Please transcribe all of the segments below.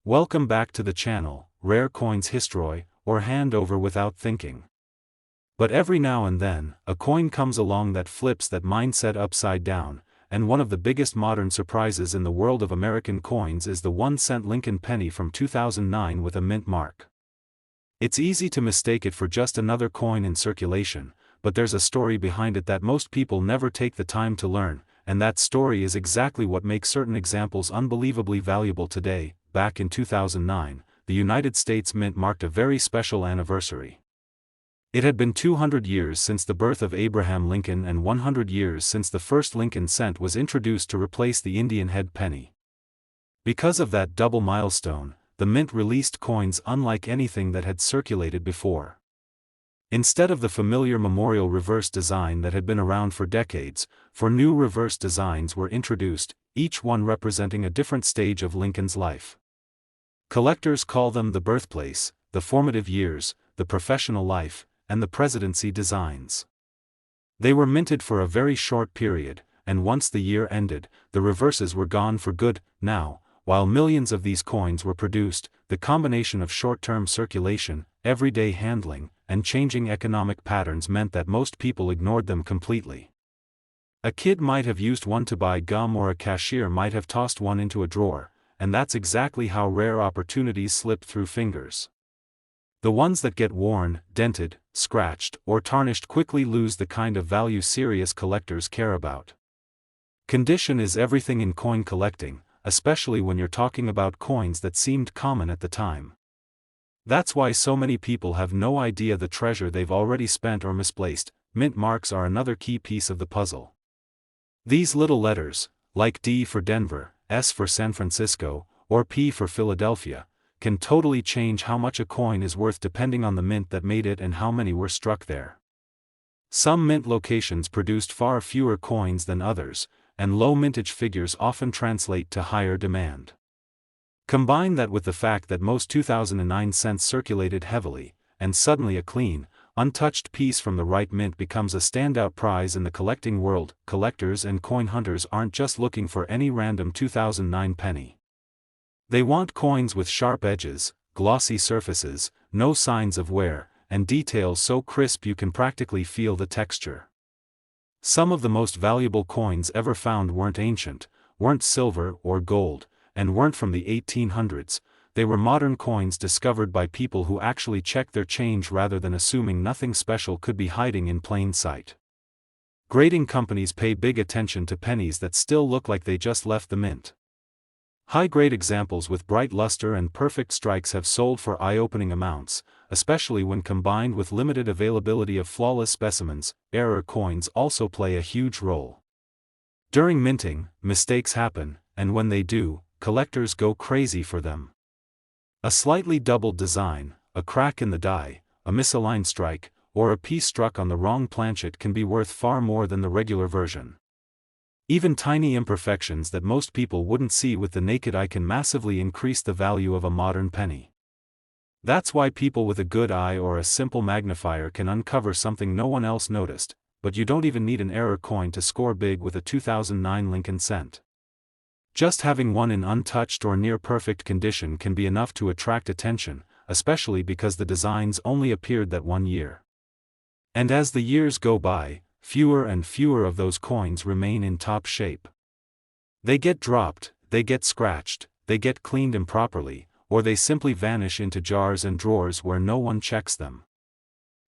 Welcome back to the channel, Rare Coins History, or Hand Over Without Thinking. But every now and then, a coin comes along that flips that mindset upside down, and one of the biggest modern surprises in the world of American coins is the 1-cent Lincoln penny from 2009 with a mint mark. It's easy to mistake it for just another coin in circulation, but there's a story behind it that most people never take the time to learn, and that story is exactly what makes certain examples unbelievably valuable today. Back in 2009, the United States Mint marked a very special anniversary. It had been 200 years since the birth of Abraham Lincoln and 100 years since the first Lincoln cent was introduced to replace the Indian head penny. Because of that double milestone, the Mint released coins unlike anything that had circulated before. Instead of the familiar memorial reverse design that had been around for decades, 4 new reverse designs were introduced, each one representing a different stage of Lincoln's life. Collectors call them the birthplace, the formative years, the professional life, and the presidency designs. They were minted for a very short period, and once the year ended, the reverses were gone for good. Now, while millions of these coins were produced, the combination of short-term circulation, everyday handling, and changing economic patterns meant that most people ignored them completely. A kid might have used one to buy gum, or a cashier might have tossed one into a drawer, and that's exactly how rare opportunities slip through fingers. The ones that get worn, dented, scratched, or tarnished quickly lose the kind of value serious collectors care about. Condition is everything in coin collecting, especially when you're talking about coins that seemed common at the time. That's why so many people have no idea the treasure they've already spent or misplaced. Mint marks are another key piece of the puzzle. These little letters, like D for Denver, S for San Francisco, or P for Philadelphia, can totally change how much a coin is worth depending on the mint that made it and how many were struck there. Some mint locations produced far fewer coins than others, and low mintage figures often translate to higher demand. Combine that with the fact that most 2009 cents circulated heavily, and suddenly a clean, untouched piece from the right mint becomes a standout prize in the collecting world. Collectors and coin hunters aren't just looking for any random 2009 penny. They want coins with sharp edges, glossy surfaces, no signs of wear, and details so crisp you can practically feel the texture. Some of the most valuable coins ever found weren't ancient, weren't silver or gold, and weren't from the 1800s, they were modern coins discovered by people who actually checked their change rather than assuming nothing special could be hiding in plain sight. Grading companies pay big attention to pennies that still look like they just left the mint. High-grade examples with bright luster and perfect strikes have sold for eye-opening amounts, especially when combined with limited availability of flawless specimens. Error coins also play a huge role. During minting, mistakes happen, and when they do, collectors go crazy for them. A slightly doubled design, a crack in the die, a misaligned strike, or a piece struck on the wrong planchet can be worth far more than the regular version. Even tiny imperfections that most people wouldn't see with the naked eye can massively increase the value of a modern penny. That's why people with a good eye or a simple magnifier can uncover something no one else noticed, but you don't even need an error coin to score big with a 2009 Lincoln cent. Just having one in untouched or near-perfect condition can be enough to attract attention, especially because the designs only appeared that one year. And as the years go by, fewer and fewer of those coins remain in top shape. They get dropped, they get scratched, they get cleaned improperly, or they simply vanish into jars and drawers where no one checks them.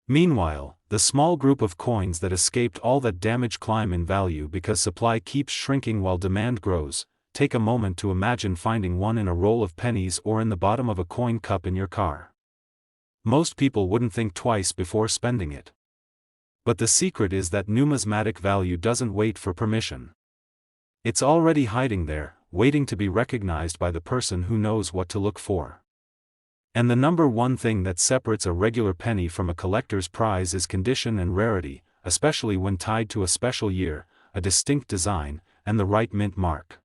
Meanwhile, the small group of coins that escaped all that damage climb in value because supply keeps shrinking while demand grows. Take a moment to imagine finding one in a roll of pennies or in the bottom of a coin cup in your car. Most people wouldn't think twice before spending it. But the secret is that numismatic value doesn't wait for permission. It's already hiding there, waiting to be recognized by the person who knows what to look for. And the number one thing that separates a regular penny from a collector's prize is condition and rarity, especially when tied to a special year, a distinct design, and the right mint mark.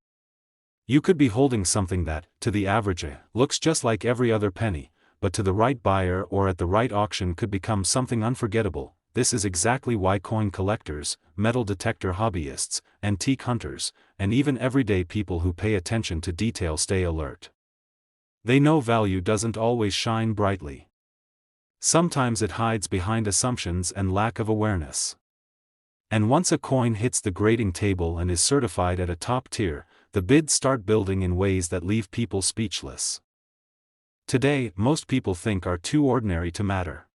You could be holding something that, to the average eye, looks just like every other penny, but to the right buyer or at the right auction could become something unforgettable. This is exactly why coin collectors, metal detector hobbyists, antique hunters, and even everyday people who pay attention to detail stay alert. They know value doesn't always shine brightly. Sometimes it hides behind assumptions and lack of awareness. And once a coin hits the grading table and is certified at a top tier, the bids start building in ways that leave people speechless. Today, most people think are too ordinary to matter.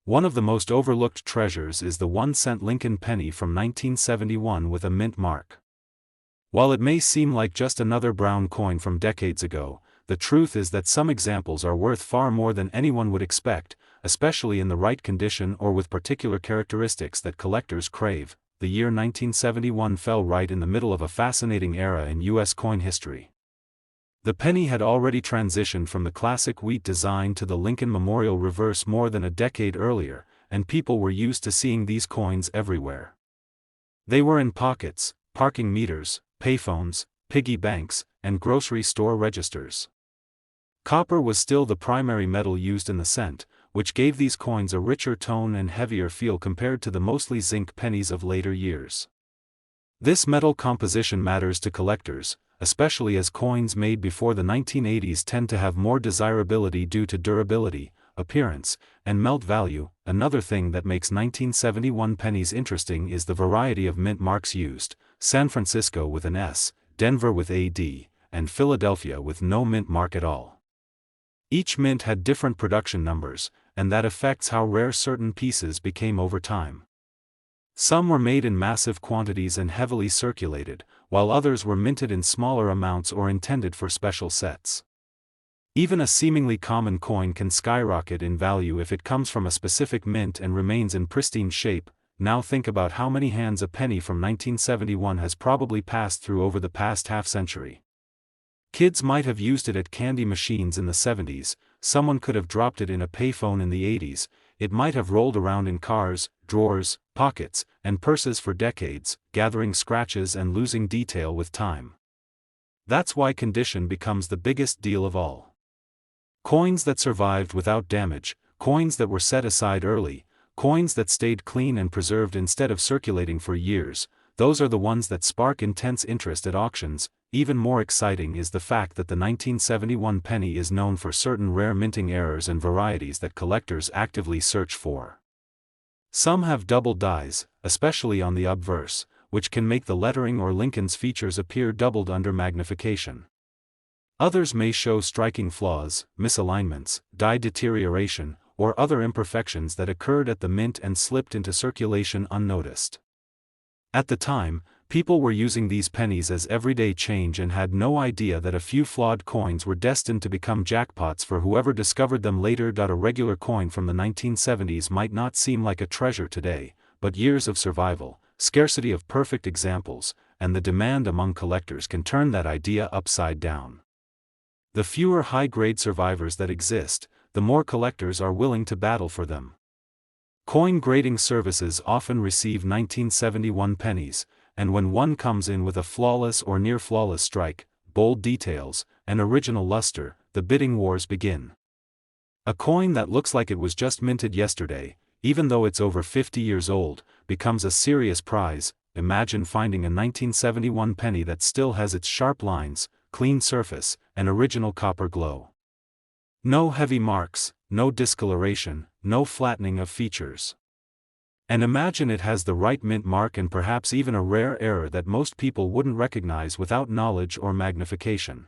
One of the most overlooked treasures is the 1-cent Lincoln penny from 1971 with a mint mark. While it may seem like just another brown coin from decades ago, the truth is that some examples are worth far more than anyone would expect, especially in the right condition or with particular characteristics that collectors crave. The year 1971 fell right in the middle of a fascinating era in U.S. coin history. The penny had already transitioned from the classic wheat design to the Lincoln Memorial reverse more than a decade earlier, and people were used to seeing these coins everywhere. They were in pockets, parking meters, payphones, piggy banks, and grocery store registers. Copper was still the primary metal used in the cent, which gave these coins a richer tone and heavier feel compared to the mostly zinc pennies of later years. This metal composition matters to collectors, especially as coins made before the 1980s tend to have more desirability due to durability, appearance, and melt value. Another thing that makes 1971 pennies interesting is the variety of mint marks used: San Francisco with an S, Denver with a D, and Philadelphia with no mint mark at all. Each mint had different production numbers, and that affects how rare certain pieces became over time. Some were made in massive quantities and heavily circulated, while others were minted in smaller amounts or intended for special sets. Even a seemingly common coin can skyrocket in value if it comes from a specific mint and remains in pristine shape. Now think about how many hands a penny from 1971 has probably passed through over the past half-century. Kids might have used it at candy machines in the 70s, someone could have dropped it in a payphone in the 80s, it might have rolled around in cars, drawers, pockets, and purses for decades, gathering scratches and losing detail with time. That's why condition becomes the biggest deal of all. Coins that survived without damage, coins that were set aside early, coins that stayed clean and preserved instead of circulating for years, those are the ones that spark intense interest at auctions. Even more exciting is the fact that the 1971 penny is known for certain rare minting errors and varieties that collectors actively search for. Some have double dies, especially on the obverse, which can make the lettering or Lincoln's features appear doubled under magnification. Others may show striking flaws, misalignments, die deterioration, or other imperfections that occurred at the mint and slipped into circulation unnoticed. At the time, people were using these pennies as everyday change and had no idea that a few flawed coins were destined to become jackpots for whoever discovered them later. A regular coin from the 1970s might not seem like a treasure today, but years of survival, scarcity of perfect examples, and the demand among collectors can turn that idea upside down. The fewer high-grade survivors that exist, the more collectors are willing to battle for them. Coin grading services often receive 1971 pennies, and when one comes in with a flawless or near-flawless strike, bold details, and original luster, the bidding wars begin. A coin that looks like it was just minted yesterday, even though it's over 50 years old, becomes a serious prize. Imagine finding a 1971 penny that still has its sharp lines, clean surface, and original copper glow. No heavy marks, no discoloration, no flattening of features. And imagine it has the right mint mark and perhaps even a rare error that most people wouldn't recognize without knowledge or magnification.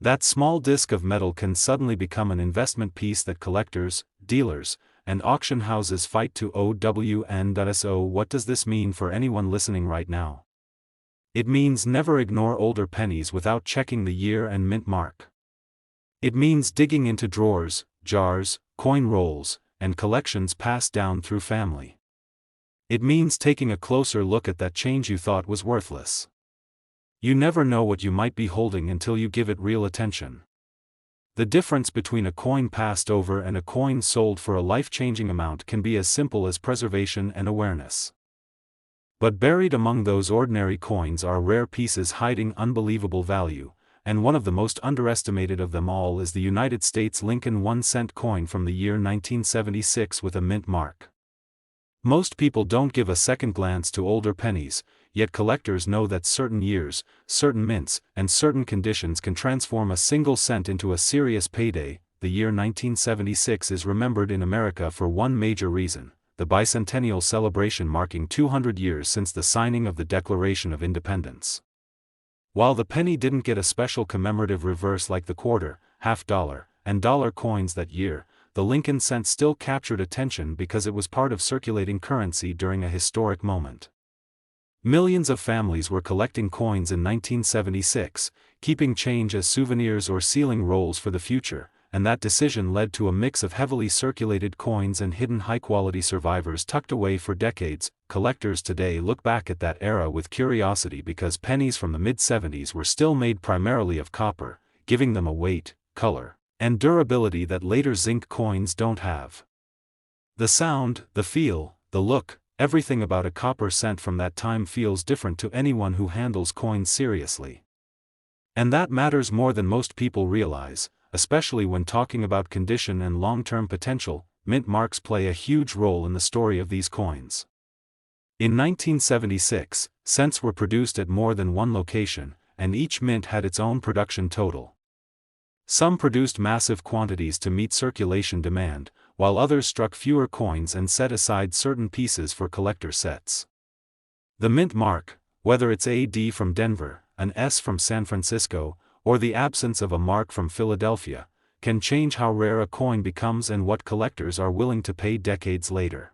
That small disc of metal can suddenly become an investment piece that collectors, dealers, and auction houses fight to own. So what does this mean for anyone listening right now? It means never ignore older pennies without checking the year and mint mark. It means digging into drawers, jars, coin rolls, and collections passed down through family. It means taking a closer look at that change you thought was worthless. You never know what you might be holding until you give it real attention. The difference between a coin passed over and a coin sold for a life-changing amount can be as simple as preservation and awareness. But buried among those ordinary coins are rare pieces hiding unbelievable value, and one of the most underestimated of them all is the United States Lincoln 1-cent coin from the year 1976 with a mint mark. Most people don't give a second glance to older pennies, yet collectors know that certain years, certain mints, and certain conditions can transform a single cent into a serious payday. The year 1976 is remembered in America for one major reason: the bicentennial celebration marking 200 years since the signing of the Declaration of Independence. While the penny didn't get a special commemorative reverse like the quarter, half dollar, and dollar coins that year, the Lincoln cent still captured attention because it was part of circulating currency during a historic moment. Millions of families were collecting coins in 1976, keeping change as souvenirs or sealing rolls for the future, and that decision led to a mix of heavily circulated coins and hidden high-quality survivors tucked away for decades. Collectors today look back at that era with curiosity because pennies from the mid-70s were still made primarily of copper, giving them a weight, color, and durability that later zinc coins don't have. The sound, the feel, the look, everything about a copper cent from that time feels different to anyone who handles coins seriously. And that matters more than most people realize, especially when talking about condition and long-term potential. Mint marks play a huge role in the story of these coins. In 1976, cents were produced at more than one location, and each mint had its own production total. Some produced massive quantities to meet circulation demand, while others struck fewer coins and set aside certain pieces for collector sets. The mint mark, whether it's a D from Denver, an S from San Francisco, or the absence of a mark from Philadelphia, can change how rare a coin becomes and what collectors are willing to pay decades later.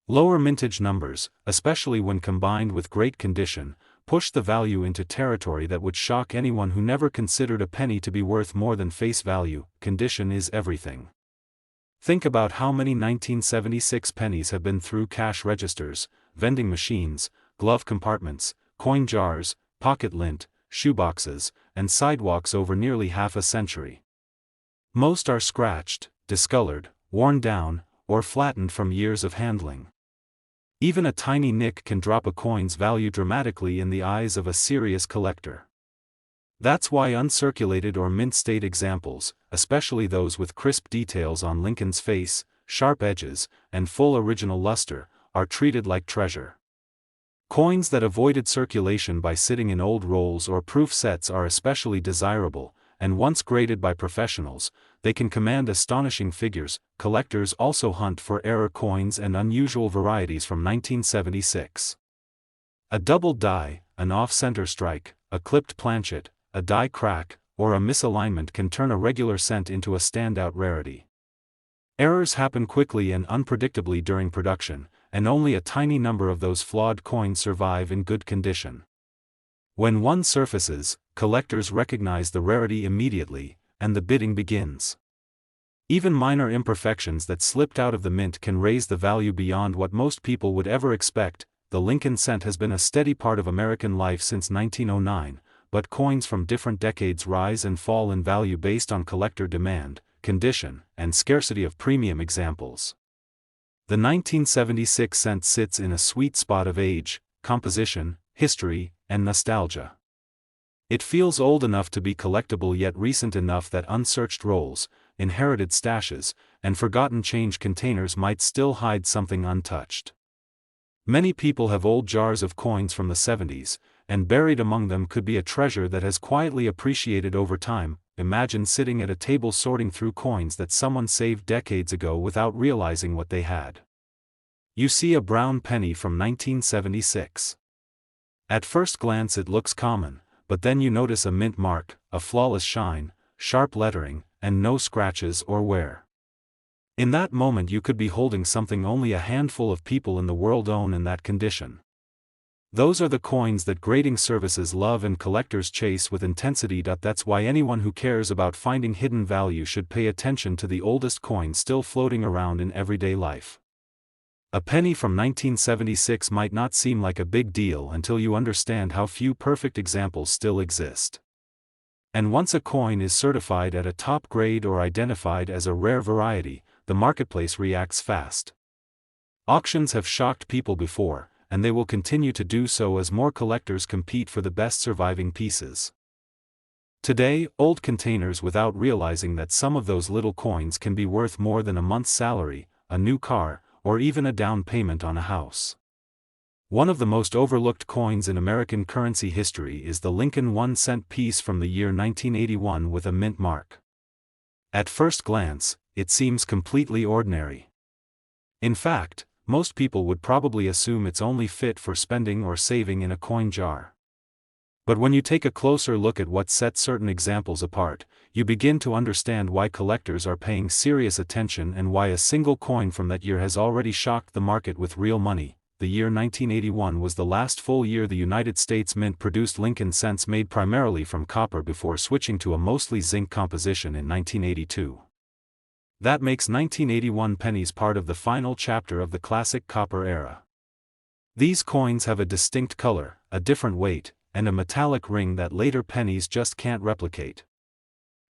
Lower mintage numbers, especially when combined with great condition, push the value into territory that would shock anyone who never considered a penny to be worth more than face value. Condition is everything. Think about how many 1976 pennies have been through cash registers, vending machines, glove compartments, coin jars, pocket lint, shoeboxes, and sidewalks over nearly half a century. Most are scratched, discolored, worn down, or flattened from years of handling. Even a tiny nick can drop a coin's value dramatically in the eyes of a serious collector. That's why uncirculated or mint-state examples, especially those with crisp details on Lincoln's face, sharp edges, and full original luster, are treated like treasure. Coins that avoided circulation by sitting in old rolls or proof sets are especially desirable, and once graded by professionals, they can command astonishing figures. Collectors also hunt for error coins and unusual varieties from 1976. A double die, an off-center strike, a clipped planchet, a die crack, or a misalignment can turn a regular cent into a standout rarity. Errors happen quickly and unpredictably during production, and only a tiny number of those flawed coins survive in good condition. When one surfaces, collectors recognize the rarity immediately, and the bidding begins. Even minor imperfections that slipped out of the mint can raise the value beyond what most people would ever expect. The Lincoln cent has been a steady part of American life since 1909, but coins from different decades rise and fall in value based on collector demand, condition, and scarcity of premium examples. The 1976 cent sits in a sweet spot of age, composition, history, and nostalgia. It feels old enough to be collectible yet recent enough that unsearched rolls, inherited stashes, and forgotten change containers might still hide something untouched. Many people have old jars of coins from the 70s, and buried among them could be a treasure that has quietly appreciated over time. Imagine sitting at a table sorting through coins that someone saved decades ago without realizing what they had. You see a brown penny from 1976. At first glance it looks common, but then you notice a mint mark, a flawless shine, sharp lettering, and no scratches or wear. In that moment you could be holding something only a handful of people in the world own in that condition. Those are the coins that grading services love and collectors chase with intensity. That's why anyone who cares about finding hidden value should pay attention to the oldest coins still floating around in everyday life. A penny from 1976 might not seem like a big deal until you understand how few perfect examples still exist. And once a coin is certified at a top grade or identified as a rare variety, the marketplace reacts fast. Auctions have shocked people before, and they will continue to do so as more collectors compete for the best surviving pieces. Today, old containers without realizing that some of those little coins can be worth more than a month's salary, a new car, or even a down payment on a house. One of the most overlooked coins in American currency history is the Lincoln 1-cent piece from the year 1981 with a mint mark. At first glance, it seems completely ordinary. In fact, most people would probably assume it's only fit for spending or saving in a coin jar. But when you take a closer look at what sets certain examples apart, you begin to understand why collectors are paying serious attention and why a single coin from that year has already shocked the market with real money. The year 1981 was the last full year the United States Mint produced Lincoln cents made primarily from copper before switching to a mostly zinc composition in 1982. That makes 1981 pennies part of the final chapter of the classic copper era. These coins have a distinct color, a different weight, and a metallic ring that later pennies just can't replicate.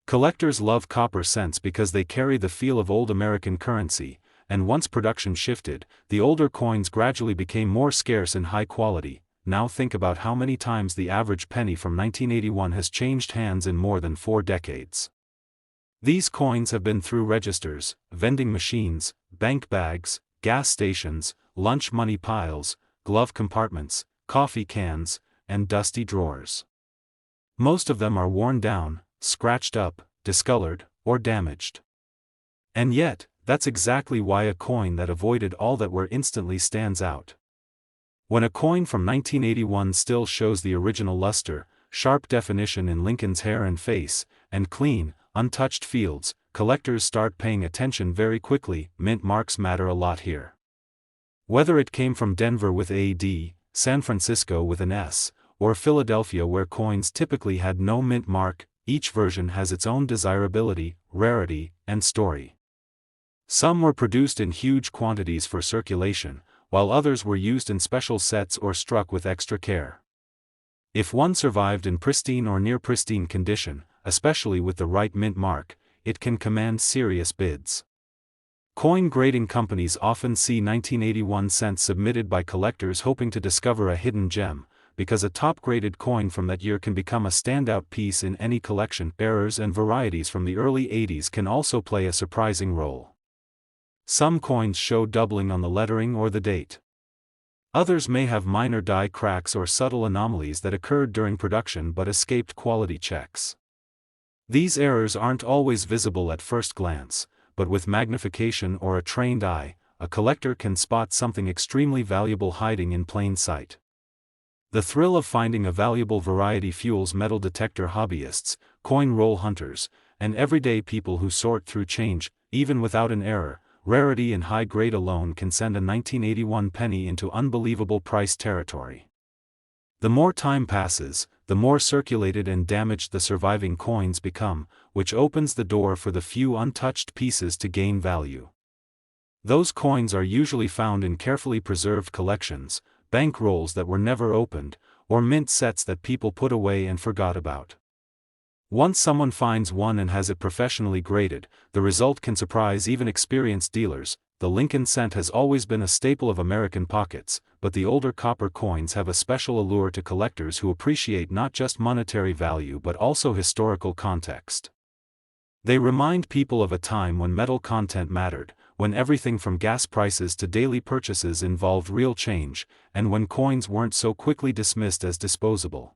Collectors love copper cents because they carry the feel of old American currency, and once production shifted, the older coins gradually became more scarce and high quality. Now think about how many times the average penny from 1981 has changed hands in more than 4 decades. These coins have been through registers, vending machines, bank bags, gas stations, lunch money piles, glove compartments, coffee cans, and dusty drawers. Most of them are worn down, scratched up, discolored, or damaged. And yet, that's exactly why a coin that avoided all that were instantly stands out. When a coin from 1981 still shows the original luster, sharp definition in Lincoln's hair and face, and clean, untouched fields, collectors start paying attention very quickly. Mint marks matter a lot here. Whether it came from Denver with a D, San Francisco with an S, or Philadelphia where coins typically had no mint mark, each version has its own desirability, rarity, and story. Some were produced in huge quantities for circulation, while others were used in special sets or struck with extra care. If one survived in pristine or near pristine condition, especially with the right mint mark, it can command serious bids. Coin grading companies often see 1981 cents submitted by collectors hoping to discover a hidden gem, because a top-graded coin from that year can become a standout piece in any collection. Errors and varieties from the early 80s can also play a surprising role. Some coins show doubling on the lettering or the date. Others may have minor die cracks or subtle anomalies that occurred during production but escaped quality checks. These errors aren't always visible at first glance, but with magnification or a trained eye, a collector can spot something extremely valuable hiding in plain sight. The thrill of finding a valuable variety fuels metal detector hobbyists, coin roll hunters, and everyday people who sort through change. Even without an error, rarity and high grade alone can send a 1981 penny into unbelievable price territory. The more time passes, the more circulated and damaged the surviving coins become, which opens the door for the few untouched pieces to gain value. Those coins are usually found in carefully preserved collections, bank rolls that were never opened, or mint sets that people put away and forgot about. Once someone finds one and has it professionally graded, the result can surprise even experienced dealers. The Lincoln cent has always been a staple of American pockets, but the older copper coins have a special allure to collectors who appreciate not just monetary value but also historical context. They remind people of a time when metal content mattered, when everything from gas prices to daily purchases involved real change, and when coins weren't so quickly dismissed as disposable.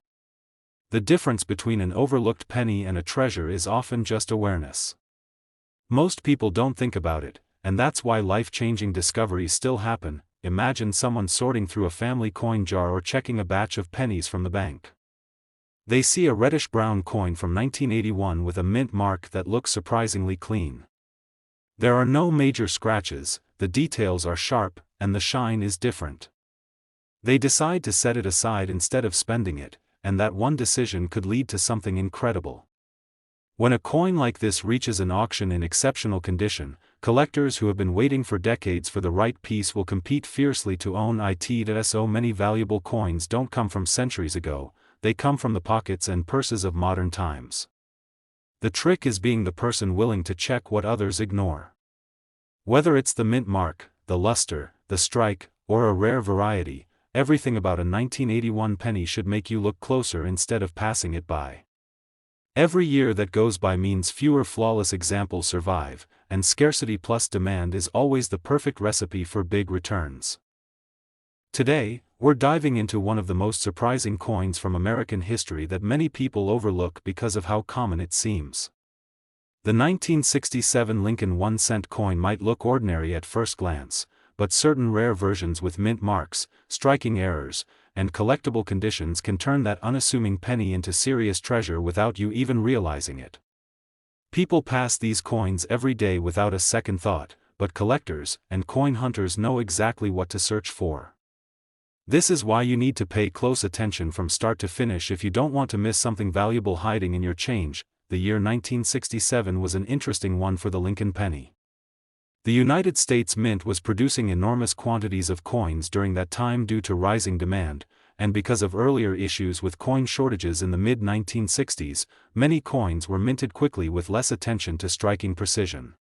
The difference between an overlooked penny and a treasure is often just awareness. Most people don't think about it, and that's why life-changing discoveries still happen. Imagine someone sorting through a family coin jar or checking a batch of pennies from the bank. They see a reddish-brown coin from 1981 with a mint mark that looks surprisingly clean. There are no major scratches, the details are sharp, and the shine is different. They decide to set it aside instead of spending it, and that one decision could lead to something incredible. When a coin like this reaches an auction in exceptional condition, collectors who have been waiting for decades for the right piece will compete fiercely to own it. So many valuable coins don't come from centuries ago, they come from the pockets and purses of modern times. The trick is being the person willing to check what others ignore. Whether it's the mint mark, the luster, the strike, or a rare variety, everything about a 1981 penny should make you look closer instead of passing it by. Every year that goes by means fewer flawless examples survive, and scarcity plus demand is always the perfect recipe for big returns. Today, we're diving into one of the most surprising coins from American history that many people overlook because of how common it seems. The 1967 Lincoln 1-cent coin might look ordinary at first glance, but certain rare versions with mint marks, striking errors, and collectible conditions can turn that unassuming penny into serious treasure without you even realizing it. People pass these coins every day without a second thought, but collectors and coin hunters know exactly what to search for. This is why you need to pay close attention from start to finish if you don't want to miss something valuable hiding in your change. The year 1967 was an interesting one for the Lincoln penny. The United States Mint was producing enormous quantities of coins during that time due to rising demand, and because of earlier issues with coin shortages in the mid-1960s, many coins were minted quickly with less attention to striking precision.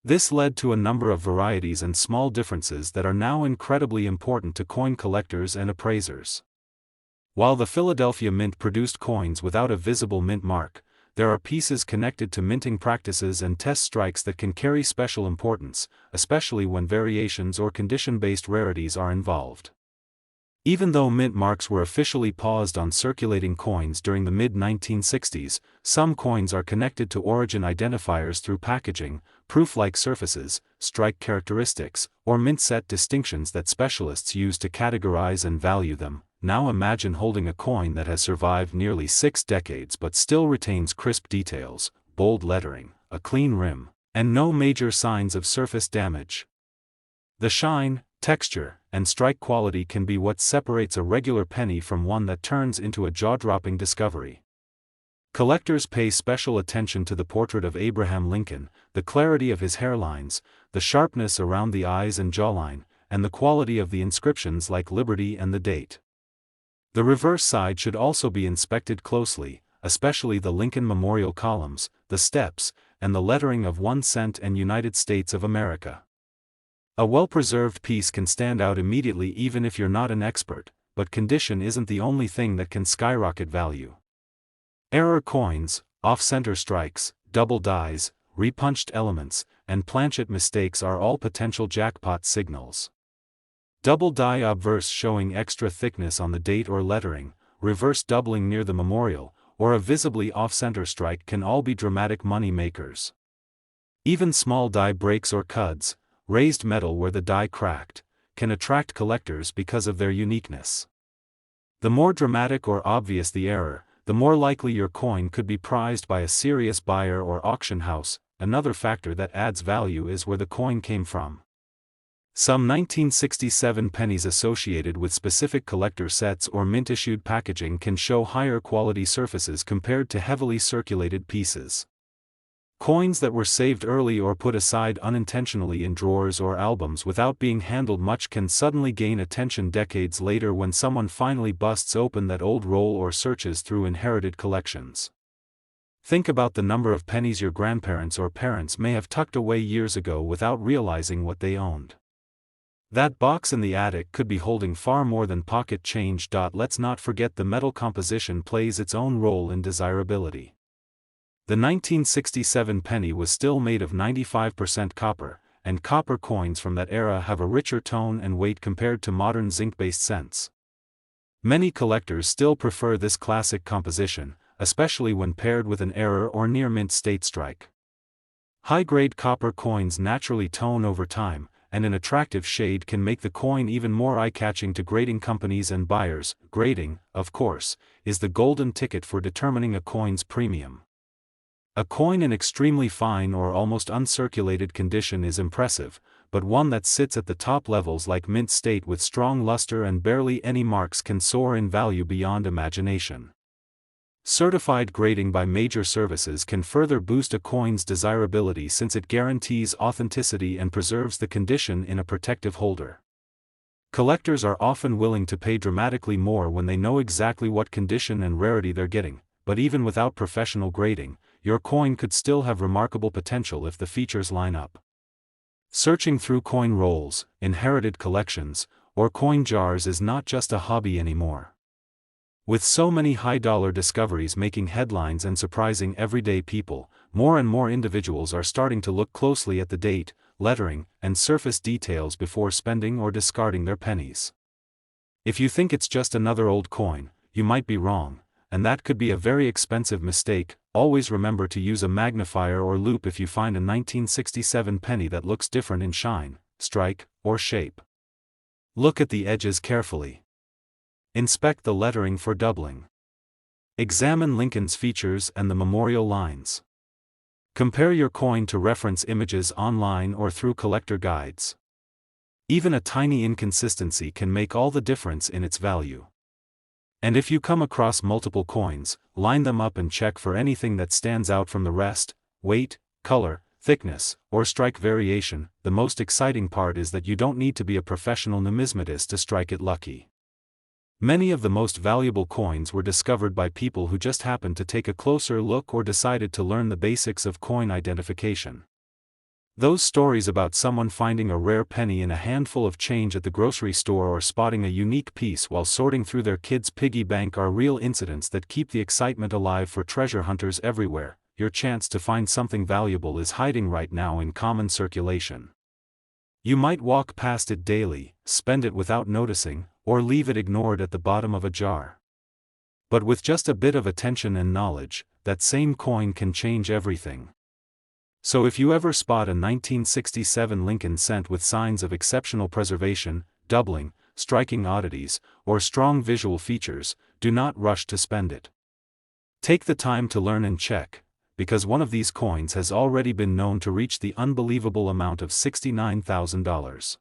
This led to a number of varieties and small differences that are now incredibly important to coin collectors and appraisers. While the Philadelphia Mint produced coins without a visible mint mark, there are pieces connected to minting practices and test strikes that can carry special importance, especially when variations or condition-based rarities are involved. Even though mint marks were officially paused on circulating coins during the mid-1960s, some coins are connected to origin identifiers through packaging, proof-like surfaces, strike characteristics, or mint set distinctions that specialists use to categorize and value them. Now imagine holding a coin that has survived nearly 6 decades but still retains crisp details, bold lettering, a clean rim, and no major signs of surface damage. The shine, texture, and strike quality can be what separates a regular penny from one that turns into a jaw-dropping discovery. Collectors pay special attention to the portrait of Abraham Lincoln, the clarity of his hairlines, the sharpness around the eyes and jawline, and the quality of the inscriptions like Liberty and the date. The reverse side should also be inspected closely, especially the Lincoln Memorial columns, the steps, and the lettering of 1 cent and United States of America. A well-preserved piece can stand out immediately even if you're not an expert, but condition isn't the only thing that can skyrocket value. Error coins, off-center strikes, double dies, repunched elements, and planchet mistakes are all potential jackpot signals. Double die obverse showing extra thickness on the date or lettering, reverse doubling near the memorial, or a visibly off-center strike can all be dramatic money makers. Even small die breaks or cuds, raised metal where the die cracked, can attract collectors because of their uniqueness. The more dramatic or obvious the error, the more likely your coin could be prized by a serious buyer or auction house. Another factor that adds value is where the coin came from. Some 1967 pennies associated with specific collector sets or mint-issued packaging can show higher quality surfaces compared to heavily circulated pieces. Coins that were saved early or put aside unintentionally in drawers or albums without being handled much can suddenly gain attention decades later when someone finally busts open that old roll or searches through inherited collections. Think about the number of pennies your grandparents or parents may have tucked away years ago without realizing what they owned. That box in the attic could be holding far more than pocket change. Let's not forget the metal composition plays its own role in desirability. The 1967 penny was still made of 95% copper, and copper coins from that era have a richer tone and weight compared to modern zinc-based cents. Many collectors still prefer this classic composition, especially when paired with an error or near-mint state strike. High-grade copper coins naturally tone over time, and an attractive shade can make the coin even more eye-catching to grading companies and buyers. Grading, of course, is the golden ticket for determining a coin's premium. A coin in extremely fine or almost uncirculated condition is impressive, but one that sits at the top levels like mint state with strong luster and barely any marks can soar in value beyond imagination. Certified grading by major services can further boost a coin's desirability since it guarantees authenticity and preserves the condition in a protective holder. Collectors are often willing to pay dramatically more when they know exactly what condition and rarity they're getting, but even without professional grading, your coin could still have remarkable potential if the features line up. Searching through coin rolls, inherited collections, or coin jars is not just a hobby anymore. With so many high-dollar discoveries making headlines and surprising everyday people, more and more individuals are starting to look closely at the date, lettering, and surface details before spending or discarding their pennies. If you think it's just another old coin, you might be wrong, and that could be a very expensive mistake. Always remember to use a magnifier or loupe if you find a 1967 penny that looks different in shine, strike, or shape. Look at the edges carefully. Inspect the lettering for doubling. Examine Lincoln's features and the memorial lines. Compare your coin to reference images online or through collector guides. Even a tiny inconsistency can make all the difference in its value. And if you come across multiple coins, line them up and check for anything that stands out from the rest: weight, color, thickness, or strike variation. The most exciting part is that you don't need to be a professional numismatist to strike it lucky. Many of the most valuable coins were discovered by people who just happened to take a closer look or decided to learn the basics of coin identification. Those stories about someone finding a rare penny in a handful of change at the grocery store or spotting a unique piece while sorting through their kid's piggy bank are real incidents that keep the excitement alive for treasure hunters everywhere. Your chance to find something valuable is hiding right now in common circulation. You might walk past it daily, spend it without noticing, or leave it ignored at the bottom of a jar. But with just a bit of attention and knowledge, that same coin can change everything. So if you ever spot a 1967 Lincoln cent with signs of exceptional preservation, doubling, striking oddities, or strong visual features, do not rush to spend it. Take the time to learn and check, because one of these coins has already been known to reach the unbelievable amount of $69,000.